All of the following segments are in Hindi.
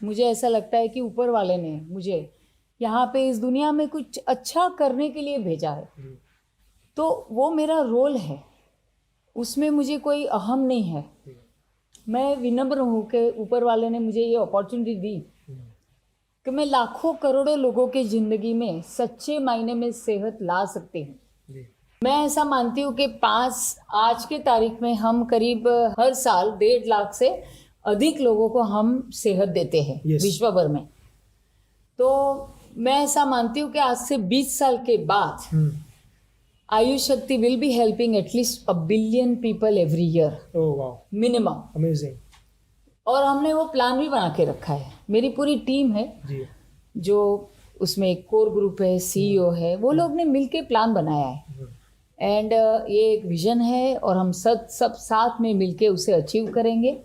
मुझे ऐसा लगता है कि ऊपर वाले ने मुझे यहाँ पे इस दुनिया में कुछ अच्छा करने के लिए भेजा है, तो वो मेरा रोल है, उसमें मुझे कोई अहम नहीं है। मैं विनम्र हूँ कि ऊपर वाले ने मुझे ये अपॉर्चुनिटी दी कि मैं लाखों करोड़ों लोगों की ज़िंदगी में सच्चे मायने में सेहत ला सकती हूँ। मैं ऐसा मानती हूँ कि आज के तारीख में हम करीब हर साल 1.5 लाख से अधिक लोगों को हम सेहत देते हैं विश्व भर में। तो मैं ऐसा मानती हूँ कि आज से 20 साल के बाद आयुष शक्ति will be helping at least 1 billion people every year minimum. Amazing. और हमने वो प्लान भी बना के रखा है। मेरी पूरी टीम है जी। जो उसमें एक कोर ग्रुप है, सीईओ है, वो लोग ने मिलके प्लान बनाया है। एंड ये एक विजन है और हम सब साथ में मिलके उसे अचीव करेंगे।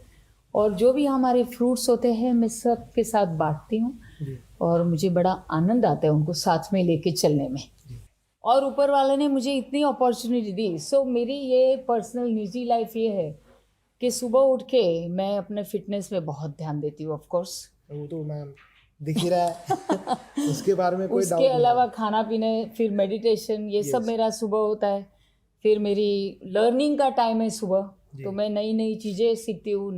और जो भी हमारे फ्रूट्स होते हैं मैं सब के साथ बांटती हूँ और मुझे बड़ा आनंद आता है उनको साथ में लेके चलने में। और ऊपर वाले ने मुझे इतनी अपॉर्चुनिटी दी। सो मेरी ये पर्सनल निजी लाइफ ये है कि सुबह उठ के मैं अपने फिटनेस पे बहुत ध्यान देती हूँ। ऑफ कोर्स वो तो मैम दिख ही रहा है उसके बारे में कोई डाउट उसके अलावा खाना पीने, फिर मेडिटेशन, ये सब मेरा सुबह होता है। फिर मेरी लर्निंग का टाइम है सुबह, तो मैं नई नई चीज़ें सीखती हूँ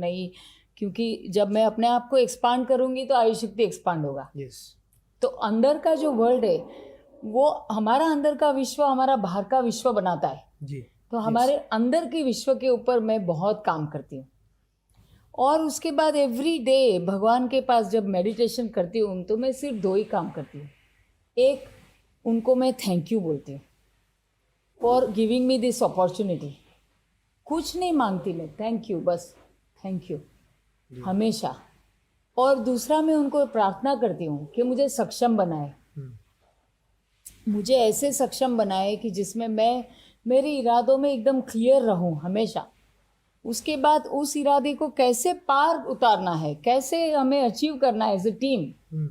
क्योंकि जब मैं अपने आप को एक्सपांड करूँगी तो आयुष शक्ति एक्सपांड होगा। तो अंदर का जो वर्ल्ड है वो हमारा अंदर का विश्व हमारा बाहर का विश्व बनाता है जी। तो हमारे अंदर के विश्व के ऊपर मैं बहुत काम करती हूँ। और उसके बाद एवरी डे भगवान के पास जब मेडिटेशन करती हूँ तो मैं सिर्फ 2 ही काम करती हूँ। एक, उनको मैं थैंक यू बोलती हूँ for giving me this opportunity. कुछ नहीं मांगती मैं, थैंक यू, बस थैंक यू हमेशा। और दूसरा, मैं उनको प्रार्थना करती हूँ कि मुझे सक्षम बनाए, मुझे ऐसे सक्षम बनाए कि जिसमें मैं मेरे इरादों में एकदम क्लियर रहूं हमेशा। उसके बाद उस इरादे को कैसे पार उतारना है, कैसे हमें अचीव करना है एज ए टीम,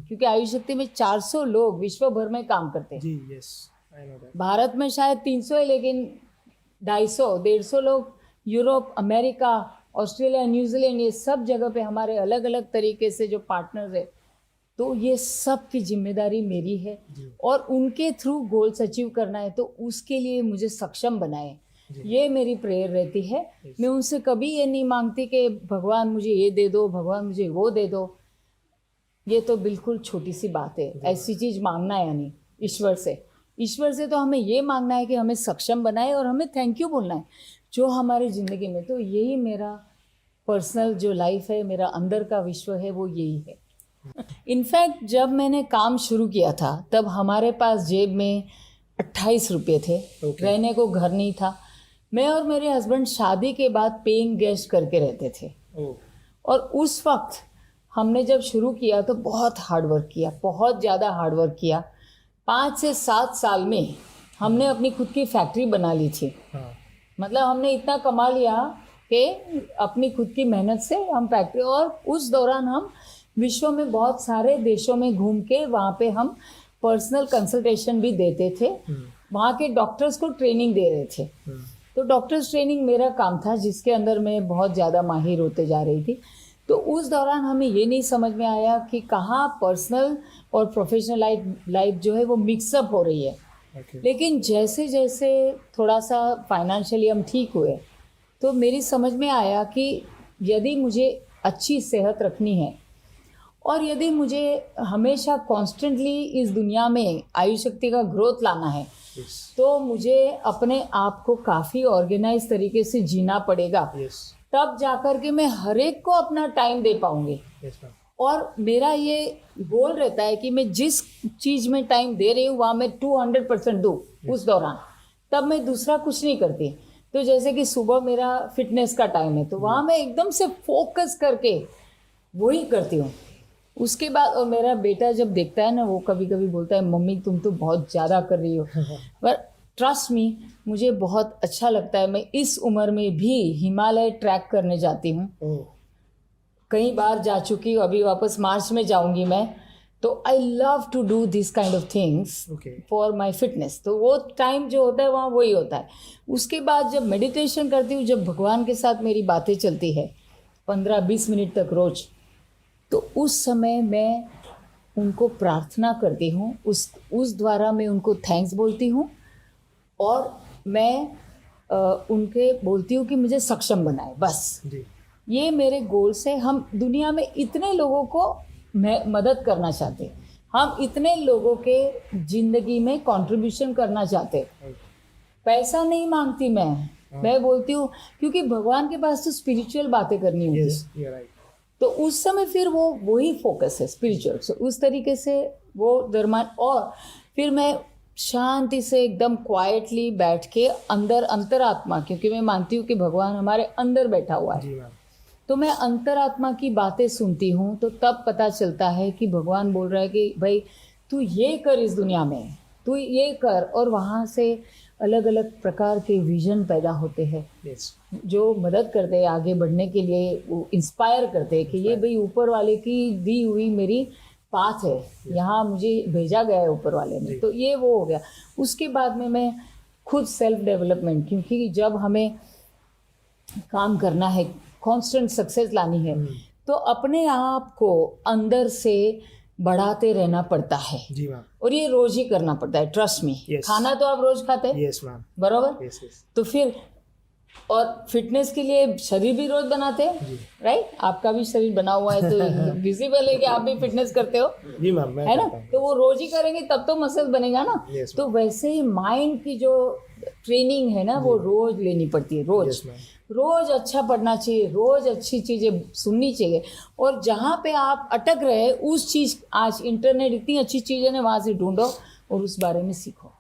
क्योंकि आयुष शक्ति में 400 लोग विश्व भर में काम करते हैं। जी, yes, I know that. Bharat में शायद 300 है, लेकिन 250-150 लोग यूरोप, अमेरिका, ऑस्ट्रेलिया, न्यूजीलैंड, ये सब जगह पे हमारे अलग अलग तरीके से जो पार्टनर्स है, तो ये सब की जिम्मेदारी मेरी है और उनके थ्रू गोल्स अचीव करना है। तो उसके लिए मुझे सक्षम बनाए, ये मेरी प्रेयर रहती है। मैं उनसे कभी ये नहीं मांगती कि भगवान मुझे ये दे दो, भगवान मुझे वो दे दो। ये तो बिल्कुल छोटी सी बात है, ऐसी चीज़ मांगना है। यानी ईश्वर से तो हमें ये मांगना है कि हमें सक्षम बनाए और हमें थैंक यू बोलना है जो हमारी ज़िंदगी में। तो यही मेरा पर्सनल जो लाइफ है, मेरा अंदर का विश्व है, वो यही है। इनफैक्ट जब मैंने काम शुरू किया था तब हमारे पास जेब में 28 रुपये थे। रहने को घर नहीं था। मैं और मेरे हस्बैंड शादी के बाद पेइंग गेस्ट करके रहते थे। और उस वक्त हमने जब शुरू किया तो बहुत हार्ड वर्क किया, बहुत ज़्यादा हार्ड वर्क किया। 5 से 7 साल में हमने अपनी खुद की फैक्ट्री बना ली थी। मतलब हमने इतना कमा लिया कि अपनी खुद की मेहनत से हम फैक्ट्री, और उस दौरान हम विश्व में बहुत सारे देशों में घूम के वहाँ पे हम पर्सनल कंसल्टेशन भी देते थे। वहाँ के डॉक्टर्स को ट्रेनिंग दे रहे थे। तो डॉक्टर्स ट्रेनिंग मेरा काम था, जिसके अंदर मैं बहुत ज़्यादा माहिर होते जा रही थी। तो उस दौरान हमें ये नहीं समझ में आया कि कहाँ पर्सनल और प्रोफेशनल लाइफ जो है वो मिक्सअप हो रही है। लेकिन जैसे जैसे थोड़ा सा फाइनेंशियली हम ठीक हुए तो मेरी समझ में आया कि यदि मुझे अच्छी सेहत रखनी है और यदि मुझे हमेशा कॉन्स्टेंटली इस दुनिया में आयुष शक्ति का ग्रोथ लाना है, तो मुझे अपने आप को काफ़ी ऑर्गेनाइज तरीके से जीना पड़ेगा। तब जाकर के मैं हर एक को अपना टाइम दे पाऊंगी। और मेरा ये गोल रहता है कि मैं जिस चीज़ में टाइम दे रही हूँ वहाँ मैं 200% दूँ उस दौरान। तब मैं दूसरा कुछ नहीं करती। तो जैसे कि सुबह मेरा फिटनेस का टाइम है तो वहाँ मैं एकदम से फोकस करके वही करती हूँ। उसके बाद और मेरा बेटा जब देखता है ना, वो कभी कभी बोलता है, मम्मी तुम तो बहुत ज़्यादा कर रही हो। पर ट्रस्ट मी, मुझे बहुत अच्छा लगता है। मैं इस उम्र में भी हिमालय ट्रैक करने जाती हूँ। कई बार जा चुकी हूँ, अभी वापस मार्च में जाऊँगी मैं। तो I love to do this kind of things for my fitness. तो वो टाइम जो होता है वहाँ वही होता है। उसके बाद जब मेडिटेशन करती हूँ, जब भगवान के साथ मेरी बातें चलती है 15-20 मिनट तक रोज़, तो उस समय मैं उनको प्रार्थना करती हूँ, उस द्वारा मैं उनको थैंक्स बोलती हूँ और मैं उनके बोलती हूँ कि मुझे सक्षम बनाए, बस जी ये मेरे गोल्स है। हम दुनिया में इतने लोगों को मदद करना चाहते हैं, हम इतने लोगों के ज़िंदगी में कंट्रीब्यूशन करना चाहते हैं। पैसा नहीं मांगती मैं बोलती हूँ क्योंकि भगवान के पास तो स्पिरिचुअल बातें करनी होती है, यस यू आर राइट। तो उस समय फिर वो वही फोकस है स्पिरिचुअल। सो उस तरीके से वो दरमान, और फिर मैं शांति से एकदम क्वाइटली बैठ के अंतरात्मा, क्योंकि मैं मानती हूँ कि भगवान हमारे अंदर बैठा हुआ है, जी मैम। तो मैं अंतरात्मा की बातें सुनती हूँ। तो तब पता चलता है कि भगवान बोल रहा है कि भाई तू ये कर, इस दुनिया में तू ये कर, और वहाँ से अलग अलग प्रकार के विजन पैदा होते हैं यस जो मदद करते हैं आगे बढ़ने के लिए, वो इंस्पायर करते हैं कि ये भाई ऊपर वाले की दी हुई मेरी पाथ है, यहाँ मुझे भेजा गया है ऊपर वाले ने। तो ये वो हो गया। उसके बाद में मैं खुद सेल्फ डेवलपमेंट, क्योंकि जब हमें काम करना है, कांस्टेंट सक्सेस लानी है, तो अपने आप को अंदर से बढ़ाते रहना पड़ता है, जी मैम। और ये रोज ही करना पड़ता है। Trust me, Yes. खाना तो आप रोज खाते हैं, यस मैम। बरोबर? यस यस तो फिर और फिटनेस के लिए शरीर भी रोज बनाते हैं, राइट? आपका भी शरीर बना हुआ है तो विजिबल है कि आप भी फिटनेस करते हो, जी मैम। मैं है ना? करता हूँ। तो वो रोज ही करेंगे तब तो मसल बनेगा ना। Yes, तो वैसे ही माइंड की जो ट्रेनिंग है ना, वो रोज लेनी पड़ती है, रोज Yes, ma'am. रोज अच्छा पढ़ना चाहिए, रोज अच्छी चीजें सुननी चाहिए। और जहाँ पे आप अटक रहे उस चीज, आज इंटरनेट इतनी अच्छी चीजें ना, वहाँ से ढूंढो और उस बारे में सीखो।